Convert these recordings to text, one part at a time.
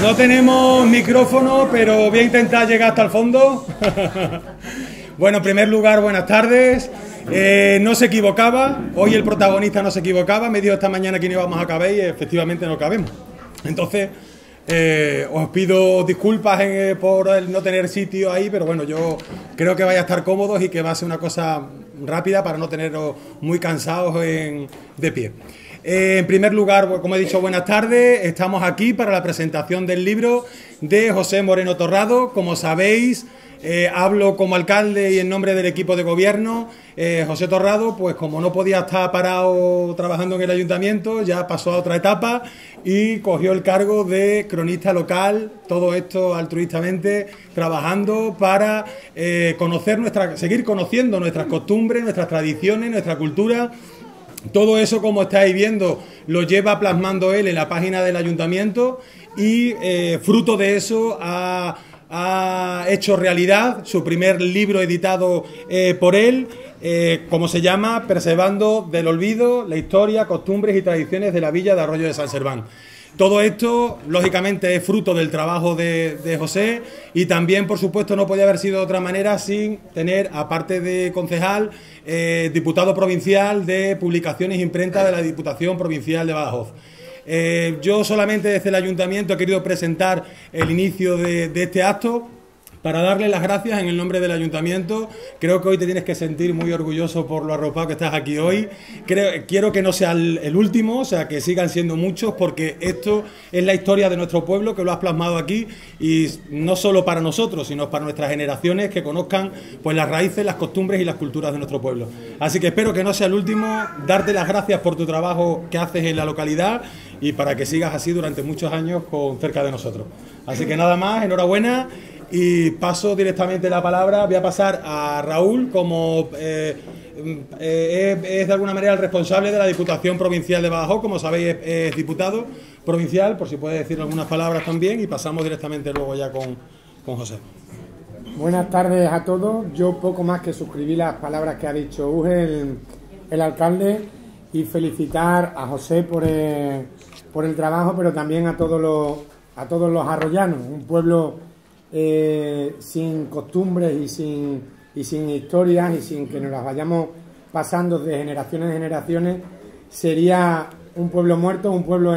No tenemos micrófono, pero voy a intentar llegar hasta el fondo. Bueno, en primer lugar, buenas tardes. No se equivocaba, hoy el protagonista no se equivocaba, me dijo esta mañana que no íbamos a caber y efectivamente no cabemos. Entonces, os pido disculpas por el no tener sitio ahí, pero bueno, yo creo que vais a estar cómodos y que va a ser una cosa rápida para no teneros muy cansados de pie. En primer lugar, como he dicho, buenas tardes. Estamos aquí para la presentación del libro de José Moreno Torrado. Como sabéis, hablo como alcalde y en nombre del equipo de gobierno. José Torrado, pues como no podía estar parado trabajando en el ayuntamiento, ya pasó a otra etapa y cogió el cargo de cronista local, todo esto altruistamente, trabajando para seguir conociendo nuestras costumbres, nuestras tradiciones, nuestra cultura. Todo eso, como estáis viendo, lo lleva plasmando él en la página del ayuntamiento y fruto de eso ha hecho realidad su primer libro editado por él, como se llama, Preservando del olvido la historia, costumbres y tradiciones de la villa de Arroyo de San Serván. Todo esto, lógicamente, es fruto del trabajo de José y también, por supuesto, no podía haber sido de otra manera sin tener, aparte de concejal, diputado provincial de publicaciones e imprenta de la Diputación Provincial de Badajoz. Yo solamente desde el ayuntamiento he querido presentar el inicio de este acto para darle las gracias en el nombre del ayuntamiento. Creo que hoy te tienes que sentir muy orgulloso por lo arropado que estás aquí hoy. Quiero que no sea el último, o sea, que sigan siendo muchos, porque esto es la historia de nuestro pueblo, que lo has plasmado aquí, y no solo para nosotros, sino para nuestras generaciones que conozcan pues las raíces, las costumbres y las culturas de nuestro pueblo. Así que espero que no sea el último, darte las gracias por tu trabajo que haces en la localidad y para que sigas así durante muchos años cerca de nosotros. Así que nada más, enhorabuena. Y paso directamente la palabra, voy a pasar a Raúl, como es de alguna manera el responsable de la Diputación Provincial de Badajoz, como sabéis es diputado provincial, por si puede decir algunas palabras también, y pasamos directamente luego ya con José. Buenas tardes a todos. Yo poco más que suscribir las palabras que ha dicho Uge, el alcalde, y felicitar a José por el trabajo, pero también a todos los arroyanos, un pueblo sin costumbres y sin historias y sin que nos las vayamos pasando de generaciones en generaciones. Sería un pueblo muerto, un pueblo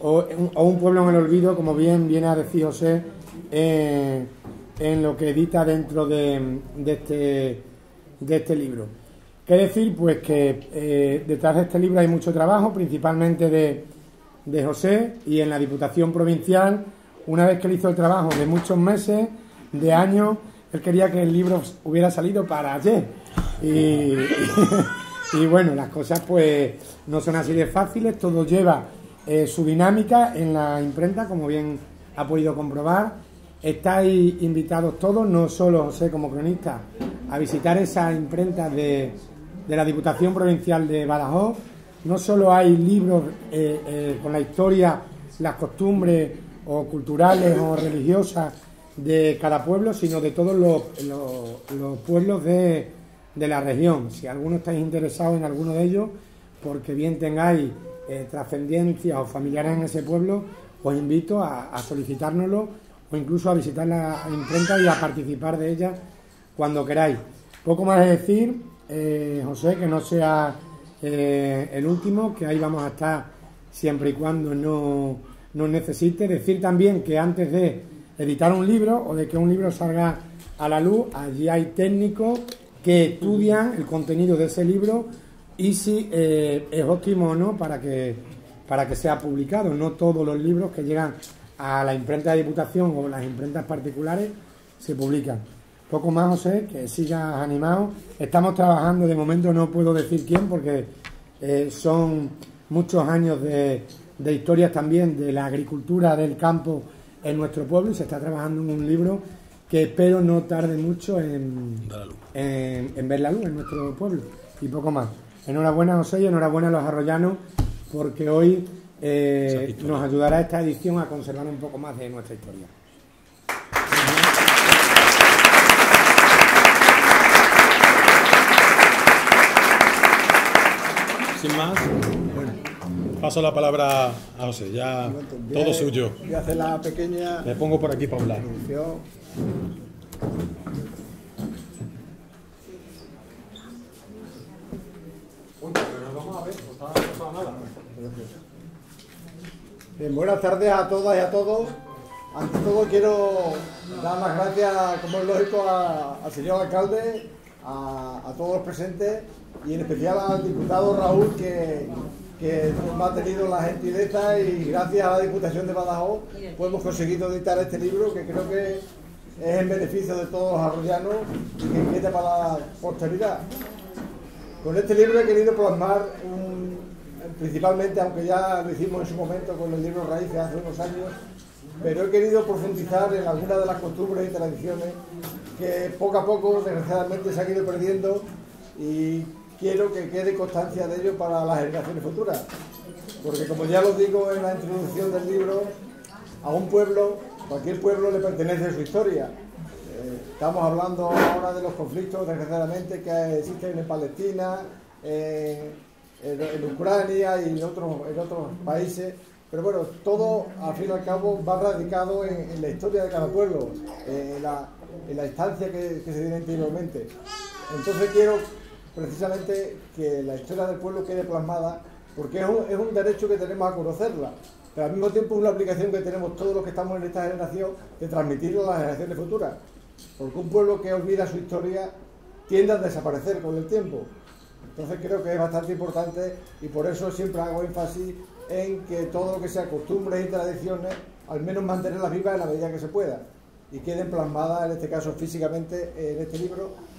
o un pueblo en el olvido, como bien viene a decir José en lo que edita dentro de este libro. ¿Qué decir? Pues que detrás de este libro hay mucho trabajo, principalmente de José, y en la Diputación Provincial, una vez que él hizo el trabajo de muchos meses, de años, él quería que el libro hubiera salido para ayer. Y bueno, las cosas pues no son así de fáciles, todo lleva su dinámica en la imprenta, como bien ha podido comprobar. Estáis invitados todos, no solo José como cronista, a visitar esa imprenta de la Diputación Provincial de Badajoz. No solo hay libros con la historia, las costumbres o culturales o religiosas de cada pueblo, sino de todos los pueblos de la región. Si alguno estáis interesados en alguno de ellos, porque bien tengáis trascendencia o familiares en ese pueblo, os invito a solicitárnoslo o incluso a visitar la imprenta y a participar de ella cuando queráis. Poco más de decir, José, que no sea el último, que ahí vamos a estar siempre y cuando nos necesite. Decir también que antes de editar un libro o de que un libro salga a la luz, allí hay técnicos que estudian el contenido de ese libro y si es óptimo o no para que sea publicado. No todos los libros que llegan a la imprenta de Diputación o las imprentas particulares se publican. Poco más, José, que sigas animado. Estamos trabajando, de momento no puedo decir quién, porque son muchos años de historias también de la agricultura del campo en nuestro pueblo, y se está trabajando en un libro que espero no tarde mucho en ver la luz en nuestro pueblo. Y poco más. Enhorabuena, José, y enhorabuena a los arroyanos, porque hoy nos ayudará esta edición a conservar un poco más de nuestra historia. Sin más, bueno, Paso la palabra a José, ya todo suyo. Voy a hacer la pequeña Me pongo por aquí para hablar. introducción. Bien, buenas tardes a todas y a todos. Ante todo quiero dar las gracias, como es lógico, al señor alcalde, a todos los presentes y en especial al diputado Raúl que me ha tenido la gentileza, y gracias a la Diputación de Badajoz pues hemos conseguido editar este libro que creo que es en beneficio de todos los arroyanos y que quede para la posteridad. Con este libro he querido plasmar principalmente, aunque ya lo hicimos en su momento con el libro Raíces hace unos años, pero he querido profundizar en algunas de las costumbres y tradiciones que poco a poco desgraciadamente se han ido perdiendo, y quiero que quede constancia de ello para las generaciones futuras, porque como ya lo digo en la introducción del libro, a un pueblo, cualquier pueblo le pertenece su historia. Estamos hablando ahora de los conflictos desgraciadamente que existen en Palestina, en Ucrania y en otros países, pero bueno, todo al fin y al cabo va radicado en la historia de cada pueblo, en la instancia que se tiene anteriormente. Entonces quiero precisamente que la historia del pueblo quede plasmada, porque es un derecho que tenemos a conocerla, pero al mismo tiempo es una obligación que tenemos todos los que estamos en esta generación de transmitirlo a las generaciones futuras, porque un pueblo que olvida su historia tiende a desaparecer con el tiempo. Entonces creo que es bastante importante, y por eso siempre hago énfasis en que todo lo que sea costumbres y tradiciones, al menos mantenerlas vivas en la medida que se pueda, y queden plasmadas, en este caso físicamente, en este libro,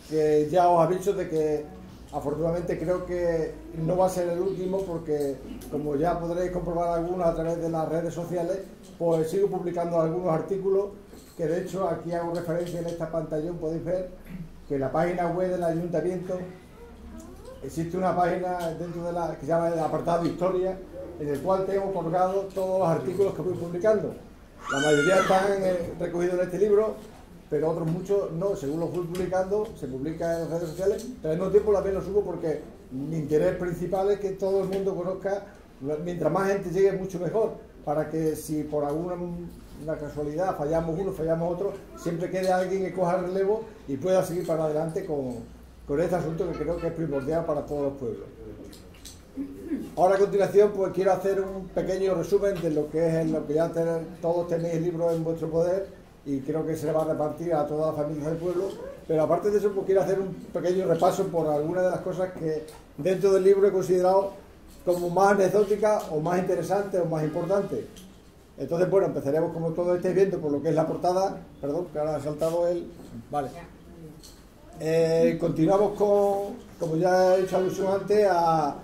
que ya os aviso de que afortunadamente creo que no va a ser el último, porque como ya podréis comprobar algunos a través de las redes sociales, pues sigo publicando algunos artículos que de hecho aquí hago referencia en esta pantalla. Podéis ver que en la página web del ayuntamiento existe una página dentro de que se llama el apartado de historia, en el cual tengo colgado todos los artículos que voy publicando. La mayoría están recogidos en este libro, pero otros muchos no, según los fui publicando, se publica en las redes sociales, pero al mismo tiempo también lo subo porque mi interés principal es que todo el mundo conozca, mientras más gente llegue mucho mejor, para que si por alguna casualidad fallamos uno, fallamos otro, siempre quede alguien que coja el relevo y pueda seguir para adelante con este asunto que creo que es primordial para todos los pueblos. Ahora a continuación pues quiero hacer un pequeño resumen de lo que es lo que ya todos tenéis el libro en vuestro poder, y creo que se le va a repartir a todas las familias del pueblo, pero aparte de eso pues quiero hacer un pequeño repaso por algunas de las cosas que dentro del libro he considerado como más anecdóticas o más interesantes o más importantes. Entonces bueno, empezaremos, como todos estáis viendo, por lo que es la portada. Perdón, que ahora ha saltado el... Vale. Continuamos con, como ya he hecho alusión antes, a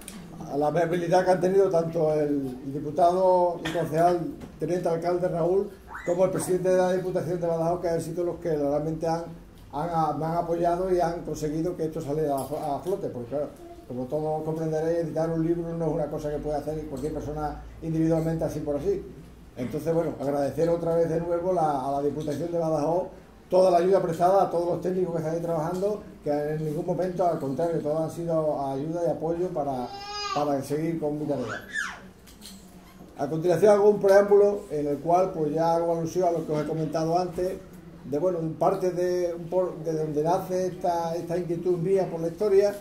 la viabilidad que han tenido tanto el diputado y concejal teniente alcalde Raúl como el presidente de la Diputación de Badajoz, que han sido los que realmente me han apoyado y han conseguido que esto saliera a flote, porque claro, como todos comprenderéis, editar un libro no es una cosa que puede hacer cualquier persona individualmente así por así. Entonces bueno, agradecer otra vez de nuevo a la Diputación de Badajoz toda la ayuda prestada, a todos los técnicos que están ahí trabajando, que en ningún momento, al contrario, todos han sido ayuda y apoyo para seguir con mi tarea. A continuación hago un preámbulo en el cual pues ya hago alusión a lo que os he comentado antes, de bueno, parte de donde nace esta inquietud mía por la historia,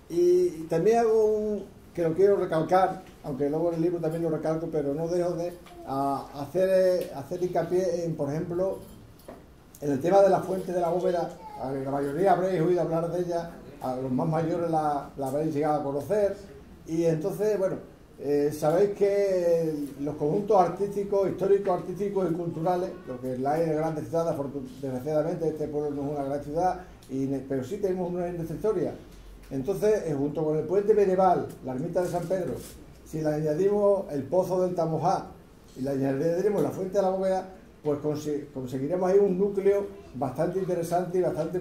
y también hago que lo quiero recalcar, aunque luego en el libro también lo recalco, pero no dejo de hacer hincapié en, por ejemplo, en el tema de la fuente de la bóveda. La mayoría habréis oído hablar de ella, a los más mayores la habréis llegado a conocer, y entonces, bueno, sabéis que los conjuntos artísticos, históricos, artísticos y culturales, lo que es la hay de grandes ciudades, desgraciadamente este pueblo no es una gran ciudad, pero sí tenemos una nuestra historia. Entonces, junto con el puente medieval, la ermita de San Pedro, si le añadimos el pozo del Tamojá y le añadiremos la fuente de la bóveda, pues conseguiremos ahí un núcleo bastante interesante y bastante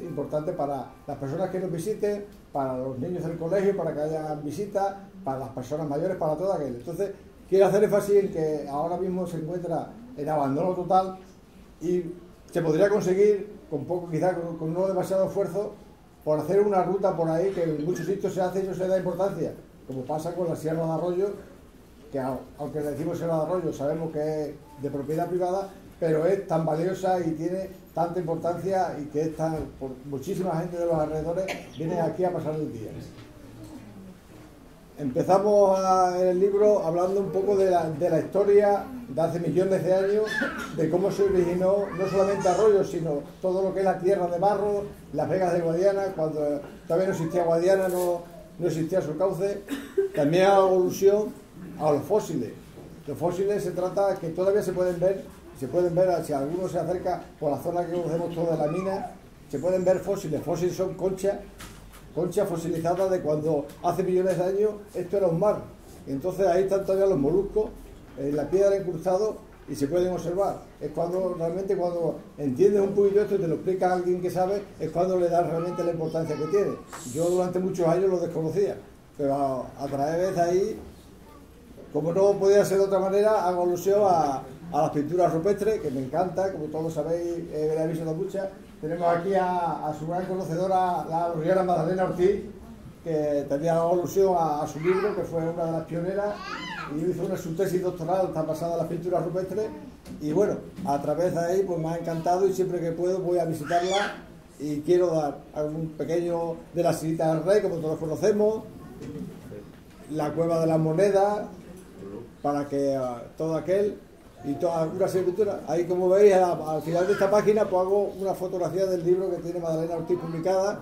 importante para las personas que nos visiten, para los niños del colegio, para que hayan visitas, para las personas mayores, para todo aquello. Entonces, quiero hacer énfasis en que ahora mismo se encuentra en abandono total, y se podría conseguir con poco, quizás con no demasiado esfuerzo, por hacer una ruta por ahí, que en muchos sitios se hace y no se da importancia, como pasa con la Sierra de Arroyo, que aunque le decimos Sierra de Arroyo, sabemos que es de propiedad privada, pero es tan valiosa y tiene tanta importancia y que es muchísima gente de los alrededores viene aquí a pasar el día. Empezamos en el libro hablando un poco de la historia de hace millones de años, de cómo se originó no solamente Arroyo, sino todo lo que es la tierra de barro, las vegas de Guadiana, cuando todavía no existía Guadiana, no existía su cauce. También hago alusión a los fósiles. Los fósiles se trata que todavía se pueden ver, si alguno se acerca por la zona que conocemos toda de la mina, se pueden ver fósiles. Fósiles son conchas fosilizadas de cuando hace millones de años esto era un mar. Entonces ahí están todavía los moluscos, la piedra incrustado y se pueden observar. Es cuando realmente cuando entiendes un poquito esto y te lo explica alguien que sabe, es cuando le das realmente la importancia que tiene. Yo durante muchos años lo desconocía, pero a través de ahí, como no podía ser de otra manera, hago alusión a las pinturas rupestres, que me encanta, como todos sabéis, la he visto muchas. Tenemos aquí a su gran conocedora, la Oriana Magdalena Ortiz, que también hago alusión a su libro, que fue una de las pioneras, y hizo su tesis doctoral, está basada en las pinturas rupestres, y bueno, a través de ahí pues me ha encantado y siempre que puedo voy a visitarla y quiero dar algún pequeño de la Sillita del Rey, como todos conocemos, la Cueva de las Monedas, para que todo aquel y toda una serie de pinturas. Ahí, como veis, al final de esta página pues hago una fotografía del libro que tiene Magdalena Ortiz publicada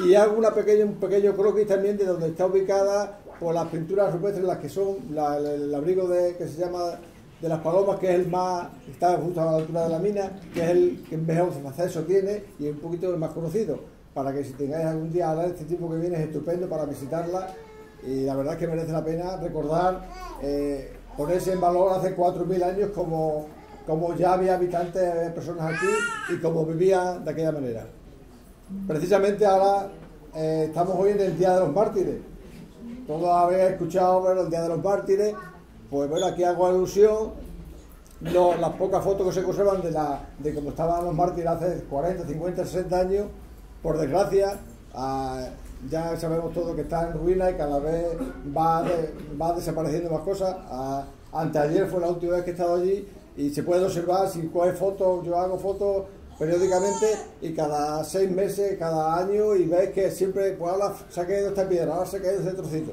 y hago un pequeño croquis también de donde está ubicada por las pinturas rupestres, las que son el abrigo que se llama de las Palomas, que es el más, está justo a la altura de la mina, que es el que mejor acceso tiene y es un poquito el más conocido, para que si tengáis algún día a hablar de este tipo que viene es estupendo para visitarla y la verdad es que merece la pena recordar, ponerse en valor hace 4.000 años como ya había habitantes, había personas aquí y como vivían de aquella manera. Precisamente ahora estamos hoy en el Día de los Mártires. Todos habéis escuchado, bueno, el Día de los Mártires. Pues bueno, aquí hago alusión las pocas fotos que se conservan de cómo estaban los mártires hace 40, 50, 60 años. Por desgracia, ya sabemos todos que está en ruina y cada vez va desapareciendo más cosas. Anteayer fue la última vez que he estado allí y se puede observar si coges fotos, yo hago fotos periódicamente y cada 6 meses, cada año, y veis que siempre, pues ahora se ha caído esta piedra, ahora se ha caído ese trocito.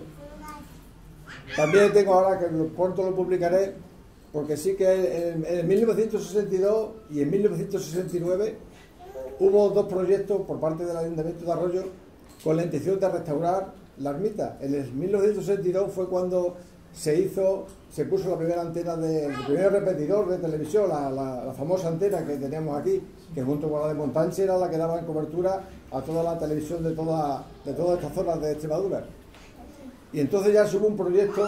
También tengo ahora que pronto lo publicaré, porque sí que en 1962 y en 1969 hubo 2 proyectos por parte del Ayuntamiento de Arroyo con la intención de restaurar la ermita. En el 1962 fue cuando se puso la primera antena el primer repetidor de televisión, la famosa antena que teníamos aquí, que junto con la de Montanche era la que daba en cobertura a toda la televisión de todas estas zonas de Extremadura. Y entonces ya se hubo un proyecto,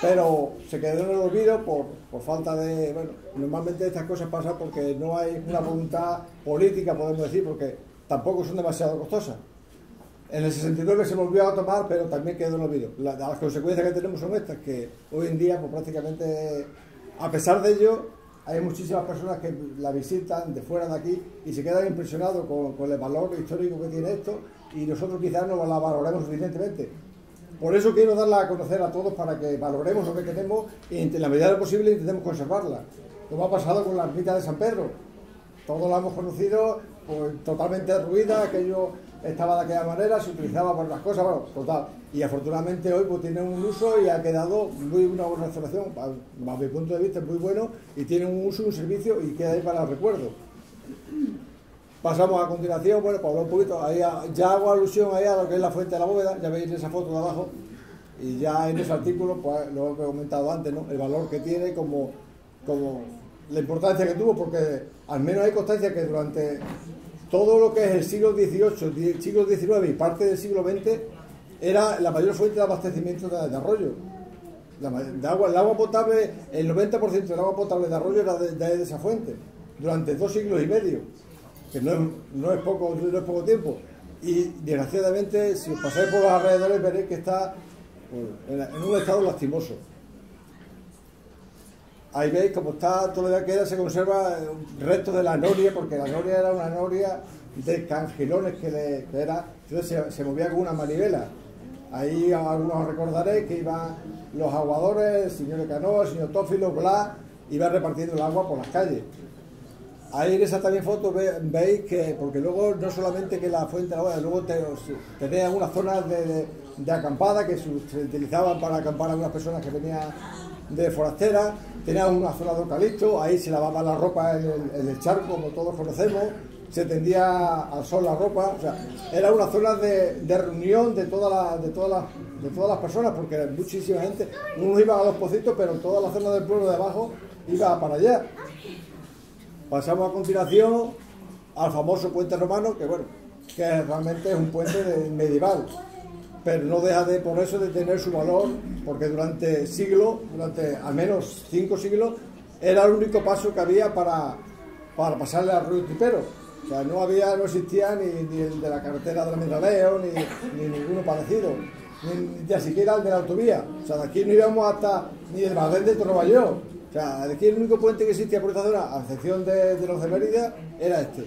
pero se quedó en el olvido por falta de... Bueno, normalmente estas cosas pasan porque no hay una voluntad política, podemos decir, porque tampoco son demasiado costosas. En el 69 se volvió a tomar, pero también quedó en el olvido. Las consecuencias que tenemos son estas, que hoy en día, pues prácticamente, a pesar de ello, hay muchísimas personas que la visitan de fuera de aquí y se quedan impresionados con el valor histórico que tiene esto, y nosotros quizás no la valoremos suficientemente. Por eso quiero darla a conocer a todos para que valoremos lo que tenemos y en la medida de lo posible intentemos conservarla. Como ha pasado con la ermita de San Pedro. Todos la hemos conocido, pues totalmente derruida, aquello estaba de aquella manera, se utilizaba para las cosas, bueno, total. Y afortunadamente hoy pues tiene un uso y ha quedado una buena restauración, bajo mi punto de vista es muy bueno y tiene un uso, un servicio y queda ahí para el recuerdo. Pasamos a continuación, bueno, para hablar un poquito, ahí ya hago alusión ahí a lo que es la fuente de la bóveda, ya veis esa foto de abajo, y ya en ese artículo, pues lo he comentado antes, ¿no? El valor que tiene como la importancia que tuvo, porque al menos hay constancia que durante todo lo que es el siglo XVIII, siglo XIX y parte del siglo XX, era la mayor fuente de abastecimiento de Arroyo. El agua potable, el 90% del agua potable de Arroyo era de esa fuente, durante 2 siglos y medio. Que no es poco tiempo, y desgraciadamente si os pasáis por los alrededores veréis que está pues, en un estado lastimoso. Ahí veis como está, todavía se conserva restos de la noria, porque la noria era una noria de cangilones que era, entonces se movía con una manivela. Ahí algunos recordaréis que iban los aguadores, el señor Canoa, el señor Tófilo, Blas, iban repartiendo el agua por las calles. Ahí en esa también foto veis que, porque luego no solamente que la fuente de agua, luego tenéis algunas zonas de acampada que se utilizaban para acampar a algunas personas que venían de forasteras, tenían una zona de eucalipto, ahí se lavaba la ropa en el charco, como todos conocemos, se tendía al sol la ropa, o sea, era una zona de reunión de todas las personas, porque muchísima gente, uno iba a los pocitos, pero toda la zona del pueblo de abajo iba para allá. Pasamos a continuación al famoso puente romano, que bueno, que realmente es un puente medieval, pero no deja de, por eso, de tener su valor, porque durante siglos, durante al menos 5 siglos, era el único paso que había para pasarle al río Tripero. O sea, no existía ni el de la carretera de la Medraleo, ni ninguno parecido, ni siquiera el de la autovía. O sea, de aquí no íbamos hasta ni el Badén de Torreballo. O sea, de aquí el único puente que existía por esta zona, a excepción de los de Mérida, era este.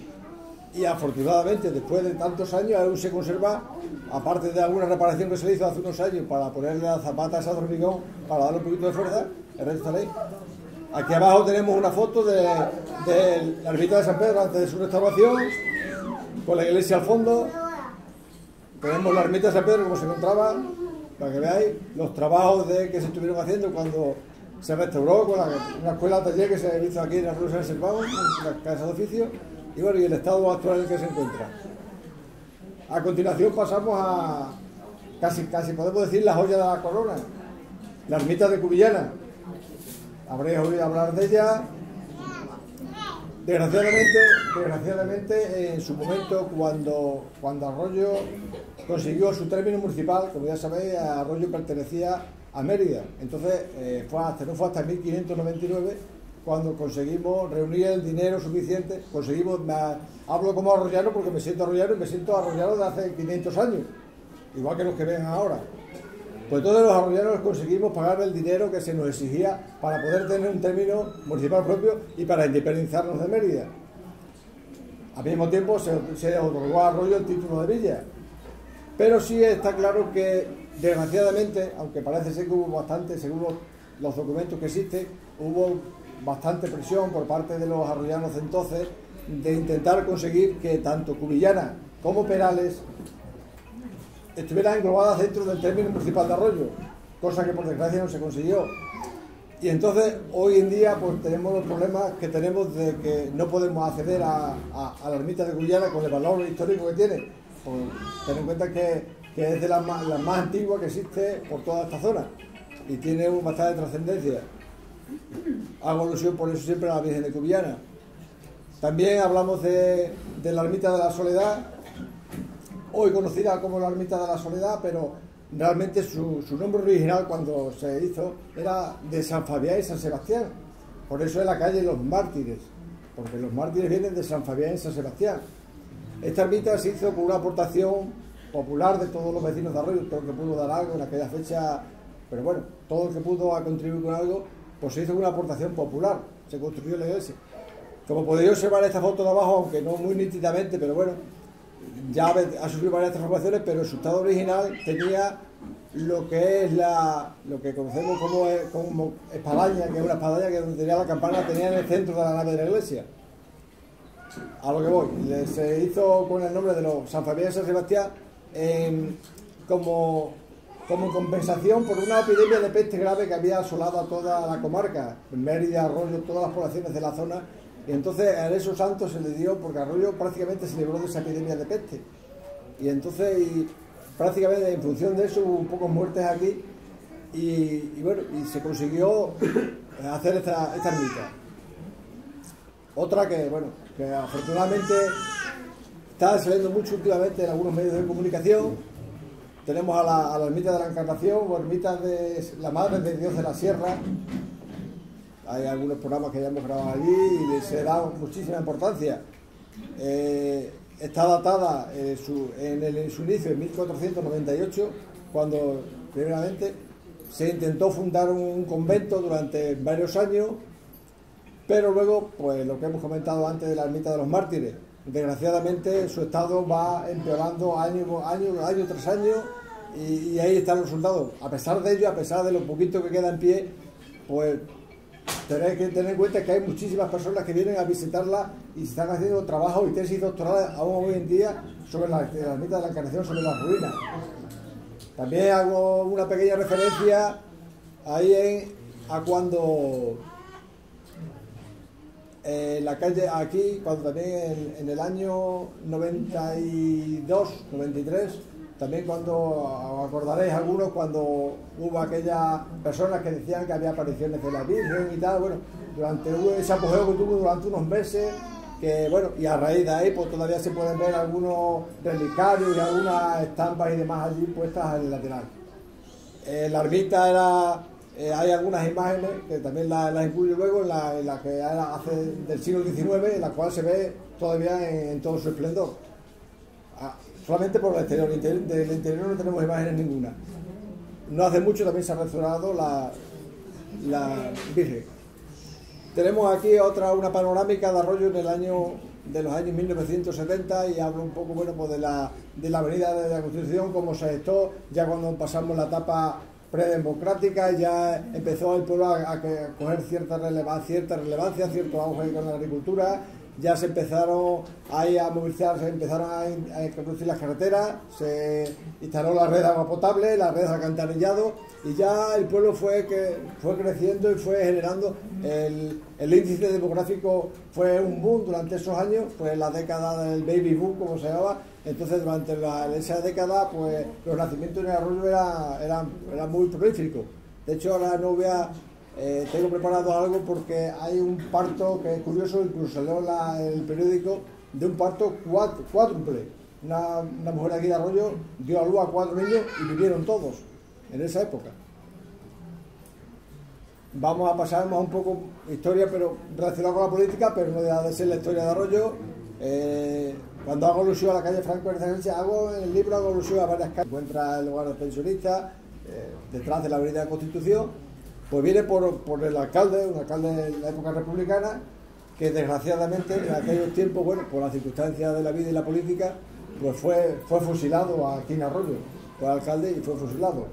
Y afortunadamente, después de tantos años, aún se conserva, aparte de alguna reparación que se le hizo hace unos años para ponerle las zapatas a hormigón, para darle un poquito de fuerza, el resto está ahí. Aquí abajo tenemos una foto de la ermita de San Pedro antes de su restauración, con la iglesia al fondo. Tenemos la ermita de San Pedro como se encontraba, para que veáis los trabajos que se estuvieron haciendo cuando se restauró, con una escuela taller que se hizo aquí en la Rue San Servão, una casa de oficio, y bueno, y el estado actual en el que se encuentra. A continuación pasamos a casi podemos decir la joya de la corona, la ermita de Cubillana. Habréis oído hablar de ella. Desgraciadamente, en su momento, cuando Arroyo consiguió su término municipal, como ya sabéis, Arroyo pertenecía a Mérida. Entonces, no fue hasta 1599 cuando conseguimos reunir el dinero suficiente. Hablo como arroyano porque me siento arroyano y me siento arroyano de hace 500 años, igual que los que ven ahora. Pues todos los arroyanos conseguimos pagar el dinero que se nos exigía para poder tener un término municipal propio y para independizarnos de Mérida. Al mismo tiempo se otorgó a Arroyo el título de villa. Pero sí está claro que, desgraciadamente, aunque parece ser que hubo bastante, según los documentos que existen, hubo bastante presión por parte de los arroyanos de entonces de intentar conseguir que tanto Cubillana como Perales estuvieran englobadas dentro del término municipal de Arroyo, cosa que por desgracia no se consiguió. Y entonces hoy en día pues tenemos los problemas que tenemos de que no podemos acceder a la ermita de Cubillana con el valor histórico que tiene. Ten en cuenta que es de las más antiguas que existe por toda esta zona y tiene bastante trascendencia. Hago alusión por eso siempre a la Virgen de Cubillana. También hablamos de la ermita de la Soledad, hoy conocida como la Ermita de la Soledad, pero realmente su nombre original cuando se hizo era de San Fabián y San Sebastián. Por eso es la calle Los Mártires, porque los mártires vienen de San Fabián y San Sebastián. Esta ermita se hizo con una aportación popular de todos los vecinos de Arroyo, todo el que pudo dar algo en aquella fecha, pero bueno, todo el que pudo contribuir con algo, pues se hizo con una aportación popular, se construyó la iglesia. Como podéis observar esta foto de abajo, aunque no muy nítidamente, pero bueno, ya ha sufrido varias transformaciones, pero su estado original tenía lo que es lo que conocemos como espadaña, que es una espadaña que donde tenía la campana, tenía en el centro de la nave de la iglesia. A lo que voy, se hizo con el nombre de los San Fabián y San Sebastián como compensación por una epidemia de peste grave que había asolado a toda la comarca, Mérida, Arroyo, todas las poblaciones de la zona. Y entonces a esos santos se le dio, porque Arroyo prácticamente se libró de esa epidemia de peste. Y entonces, prácticamente en función de eso, hubo pocas muertes aquí. Y bueno, y se consiguió hacer esta ermita. Otra que, bueno, que afortunadamente está saliendo mucho últimamente en algunos medios de comunicación. Tenemos a la ermita de la Encarnación, o ermita de la Madre de Dios de la Sierra. Hay algunos programas que ya hemos grabado allí y se da muchísima importancia. Está datada en su inicio en 1498, cuando primeramente se intentó fundar un convento durante varios años, pero luego, pues lo que hemos comentado antes de la ermita de los mártires, desgraciadamente su estado va empeorando año tras año y ahí están los resultados. A pesar de ello, a pesar de lo poquito que queda en pie, pues tenéis que tener en cuenta que hay muchísimas personas que vienen a visitarla y están haciendo trabajos y tesis doctorales aún hoy en día sobre la ermita de la Encarnación, sobre las ruinas. También hago una pequeña referencia ahí a cuando la calle aquí, cuando también en el año 92, 93, también cuando, os acordaréis algunos, cuando hubo aquellas personas que decían que había apariciones de la Virgen y tal, bueno, durante ese apogeo que tuvo durante unos meses, que bueno, y a raíz de ahí pues todavía se pueden ver algunos relicarios y algunas estampas y demás allí puestas en el lateral. La ermita era, hay algunas imágenes que también las incluyo luego en la que era hace del siglo XIX, en la cual se ve todavía en todo su esplendor. Solamente por el exterior, del interior no tenemos imágenes ninguna. No hace mucho también se ha restaurado la Virgen. Tenemos aquí una panorámica de Arroyo de los años 1970 y hablo un poco bueno, pues de la avenida de la Constitución, cómo se gestó, ya cuando pasamos la etapa predemocrática, ya empezó el pueblo a coger cierta relevancia, cierto auge con la agricultura. Ya se empezaron ahí a movilizar, se empezaron a introducir las carreteras, se instaló la red de agua potable, la red de alcantarillado y ya el pueblo fue creciendo y fue generando el índice demográfico. Fue un boom durante esos años, pues la década del baby boom, como se llamaba. Entonces durante esa década pues los nacimientos en el Arroyo eran muy prolíficos. De hecho ahora no voy a... tengo preparado algo porque hay un parto que es curioso, incluso salió en el periódico, de un parto cuádruple. Una mujer aquí de Arroyo dio a luz a 4 niños y vivieron todos en esa época. Vamos a pasar más un poco historia, pero relacionada con la política, pero no deja de ser la historia de Arroyo. Cuando hago alusión a la calle Franco de Sánchez, en el libro hago alusión a varias calles. Encuentra el lugar del pensionista, detrás de la avenida de Constitución. Pues viene por el alcalde, un alcalde de la época republicana, que desgraciadamente en aquellos tiempos, bueno, por las circunstancias de la vida y la política, pues fue fusilado aquí en Arroyo, fue alcalde y fue fusilado.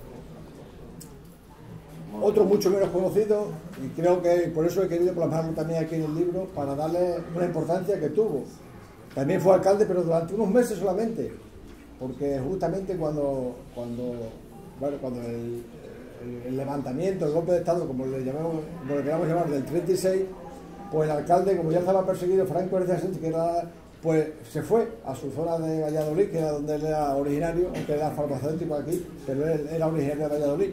Otro mucho menos conocido, y creo que por eso he querido plasmarlo también aquí en el libro, para darle una importancia que tuvo. También fue alcalde, pero durante unos meses solamente, porque justamente cuando el levantamiento, el golpe de Estado, como le queramos llamar, del 36, pues el alcalde, como ya estaba perseguido, Franco García Sánchez, que era, pues se fue a su zona de Valladolid, que era donde él era originario, aunque era farmacéutico aquí, pero él era originario de Valladolid.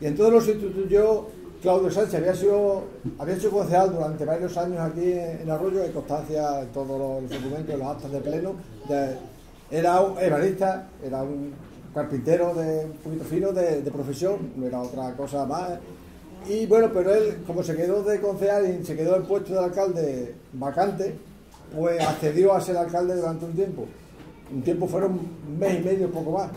Y entonces lo sustituyó Claudio Sánchez, había sido concejal durante varios años aquí en Arroyo, hay constancia en todos los documentos, en los actas de pleno. Era un ebanista, era un carpintero un poquito fino de profesión, no era otra cosa más. Y bueno, pero él, como se quedó de concejal y se quedó el puesto de alcalde vacante, pues accedió a ser alcalde durante un tiempo. Un tiempo fueron un mes y medio, poco más.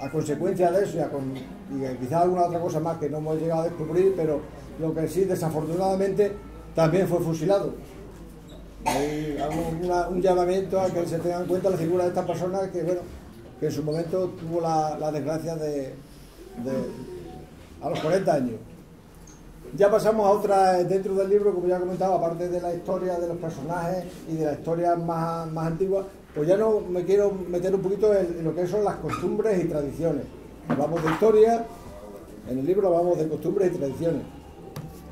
A consecuencia de eso, y quizás alguna otra cosa más que no hemos llegado a descubrir, pero lo que sí, desafortunadamente, también fue fusilado. Hay un llamamiento a que se tenga en cuenta la figura de esta persona que, bueno, que en su momento tuvo la desgracia a los 40 años. Ya pasamos a otra dentro del libro, como ya he comentado, aparte de la historia de los personajes y de la historia más antigua, pues ya no me quiero meter un poquito en lo que son las costumbres y tradiciones. Hablamos de historia, en el libro hablamos de costumbres y tradiciones.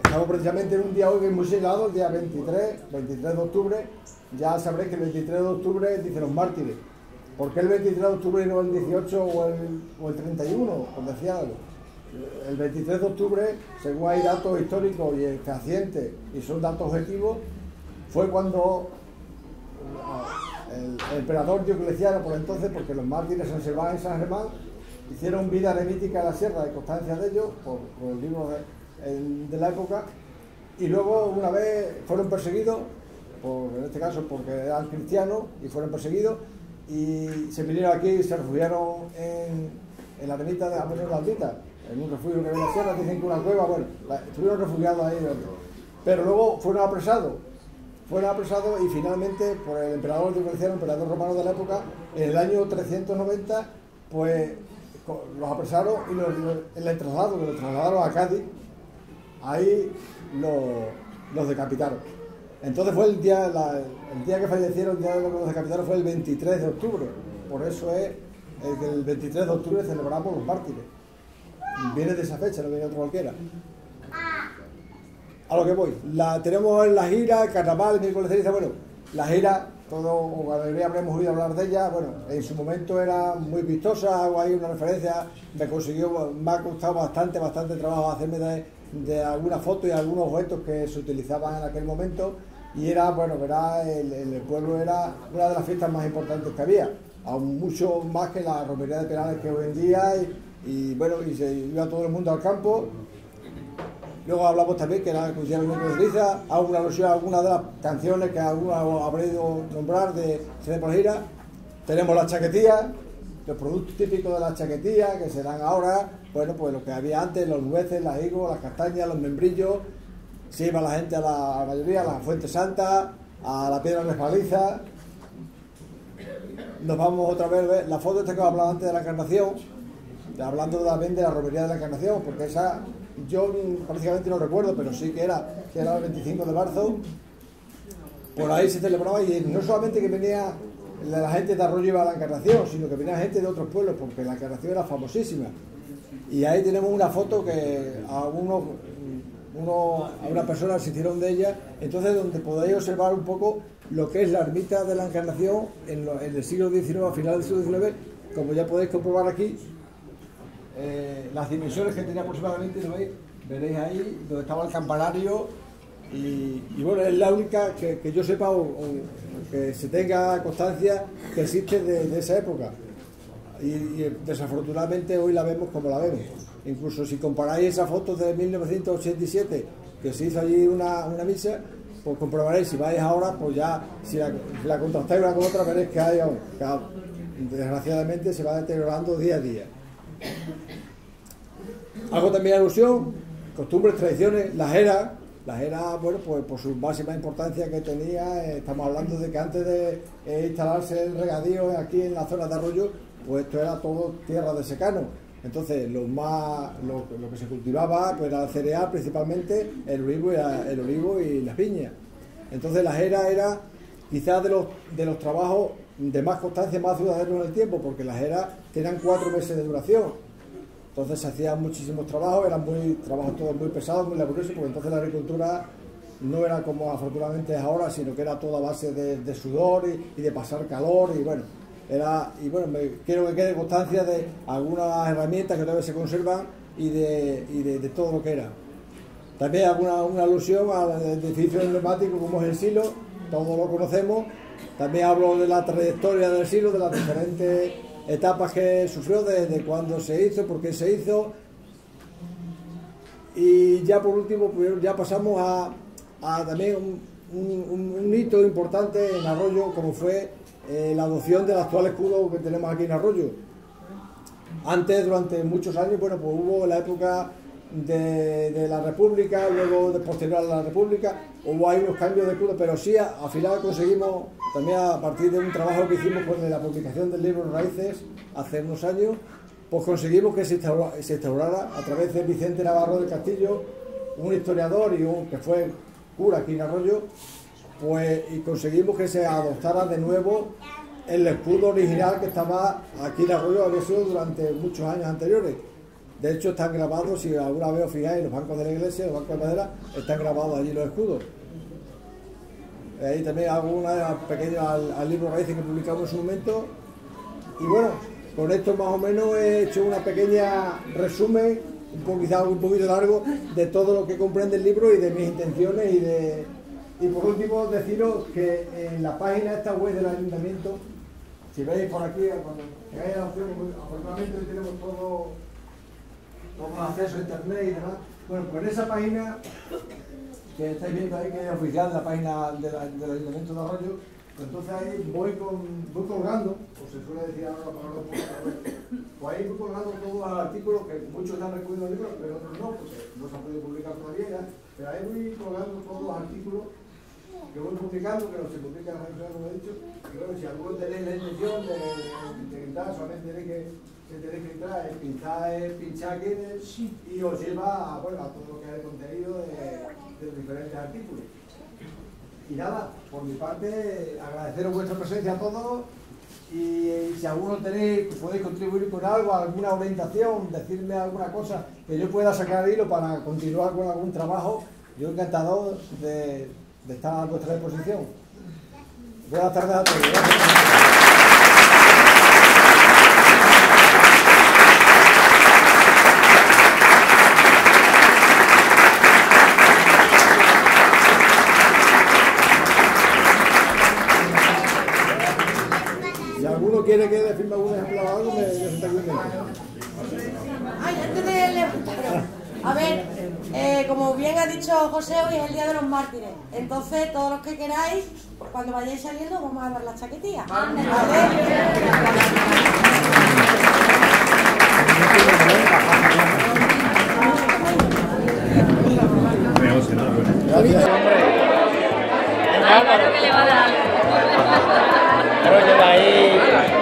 Estamos precisamente en un día hoy que es muy señalado, el día 23 de octubre. Ya sabréis que el 23 de octubre dicen los mártires. ¿Por qué el 23 de octubre y no el 18 o el 31? Os decía algo. El 23 de octubre, según hay datos históricos y fehacientes, y son datos objetivos, fue cuando el emperador Diocleciano, por entonces, porque los mártires San Silván y San Germán hicieron vida eremítica en la sierra, hay constancia de ello, por el libro de la época, y luego una vez fueron perseguidos, en este caso porque eran cristianos, y fueron perseguidos, y se vinieron aquí y se refugiaron en la ermita de la Aldita, en un refugio que había en la sierra, dicen que una cueva, bueno, estuvieron refugiados ahí dentro. Pero luego fueron apresados y finalmente por el emperador Diocleciano, emperador romano de la época, en el año 390, pues los apresaron y los trasladaron a Cádiz. Ahí los decapitaron. Entonces fue el día que fallecieron, el día de los decapitaron fue el 23 de octubre. Por eso es que el 23 de octubre celebramos los mártires. Viene de esa fecha, no viene otra cualquiera. A lo que voy, tenemos la gira, el carnaval, el miércoles de ceniza. Bueno, la gira, todo, la mayoría habremos oído hablar de ella. Bueno, en su momento era muy vistosa, hago ahí una referencia, me ha costado bastante trabajo hacerme de algunas fotos y algunos objetos que se utilizaban en aquel momento. Y era, bueno, el pueblo era una de las fiestas más importantes que había, aún mucho más que la romería de Perales que hoy en día, y bueno, y se iba todo el mundo al campo. Luego hablamos también que era el miércoles de ceniza, hago una alusión a algunas de las canciones que algunos habré ido a nombrar de Cine por Gira. Tenemos las chaquetías, los productos típicos de las chaquetías, que se dan ahora, bueno, pues lo que había antes, los nueces, las higos, las castañas, los membrillos. Se iba la gente a la mayoría, a la Fuente Santa, a la Piedra Resbaliza. Nos vamos otra vez, la foto esta que hablaba antes de la Encarnación, hablando también de la romería de la Encarnación, porque esa yo prácticamente no recuerdo, pero sí que era el 25 de marzo. Por ahí se celebraba, y no solamente que venía la gente de Arroyo iba a la Encarnación, sino que venía gente de otros pueblos, porque la Encarnación era famosísima. Y ahí tenemos una foto que a una persona se hicieron de ella, entonces donde podéis observar un poco lo que es la ermita de la Encarnación en el siglo XIX, a finales del siglo XIX, como ya podéis comprobar aquí. Las dimensiones que tenía aproximadamente, ¿no veis? Veréis ahí donde estaba el campanario, y bueno, es la única que yo sepa o que se tenga constancia que existe de esa época, y desafortunadamente hoy la vemos como la vemos. Incluso si comparáis esa foto de 1987 que se hizo allí una misa, pues comprobaréis, si vais ahora, pues ya si la contrastáis una con otra, veréis que desgraciadamente se va deteriorando día a día. Hago también alusión, costumbres, tradiciones, la jera, bueno, pues por su máxima importancia que tenía, estamos hablando de que antes de instalarse el regadío aquí en la zona de Arroyo, pues esto era todo tierra de secano. Entonces lo que se cultivaba pues era el cereal, principalmente el olivo y las viñas. Entonces la jera era quizás de los trabajos de más constancia, más duraderos en el tiempo, porque las jeras tenían 4 meses de duración. Entonces se hacían muchísimos trabajos, eran trabajos todos muy pesados, muy laboriosos, porque entonces la agricultura no era como afortunadamente es ahora, sino que era toda a base de sudor y de pasar calor, y bueno, quiero que quede constancia de algunas herramientas que todavía se conservan y de todo lo que era. También una alusión al edificio emblemático como es el Silo, todos lo conocemos. También hablo de la trayectoria del Silo, de las diferentes etapas que sufrió, desde cuándo se hizo, por qué se hizo. Y ya por último, pues ya pasamos a también un hito importante en Arroyo, como fue la adopción del actual escudo que tenemos aquí en Arroyo. Antes, durante muchos años, bueno, pues hubo la época de la República, luego de posterior a la República, hubo ahí unos cambios de escudo, pero sí, al final conseguimos, también a partir de un trabajo que hicimos pues, de la publicación del libro Raíces, hace unos años, pues conseguimos que se instaurara a través de Vicente Navarro del Castillo, un historiador que fue cura aquí en Arroyo, pues, y conseguimos que se adoptara de nuevo el escudo original que estaba aquí en Arroyo, había sido durante muchos años anteriores. De hecho están grabados, si alguna vez os fijáis, los bancos de la iglesia, los bancos de madera, están grabados allí los escudos. Ahí también hago una pequeña al libro Raíces que publicamos en su momento. Y bueno, con esto más o menos he hecho una pequeña resumen, quizás un poquito largo, de todo lo que comprende el libro y de mis intenciones y por último deciros que en la página esta web del ayuntamiento, si veis por aquí, cuando tengáis la opción, afortunadamente hoy tenemos todo acceso a internet y demás. Bueno, pues en esa página que estáis viendo ahí, que es oficial, la página del Ayuntamiento de Arroyo, pues entonces ahí voy colgando, o se suele decir ahora la palabra, pues ahí voy colgando todos los artículos que muchos han recogido el libro, pero otros no, porque no se han podido publicar todavía, pero ahí voy colgando todos los artículos que voy publicando, que no se publican, como he dicho, y bueno, si alguno tenéis la intención de pintar, solamente se tiene que entrar, pinchar aquí y os lleva bueno, a todo lo que es el contenido de los diferentes artículos. Y nada, por mi parte, agradeceros vuestra presencia a todos y si alguno podéis contribuir con algo, alguna orientación, decirme alguna cosa que yo pueda sacar hilo para continuar con algún trabajo, yo encantado de estar a vuestra disposición. Buenas tardes a todos. Si alguno quiere que decirme algún ejemplo o algo, yo estoy bien. Ay, antes de levantaros. A ver, como bien ha dicho José, hoy es el Día de los Mártires. Entonces, todos los que queráis, cuando vayáis saliendo, vamos a dar las chaquetillas. ¿Vale? Álvaro que le va a dar algo. Pero lleva ahí.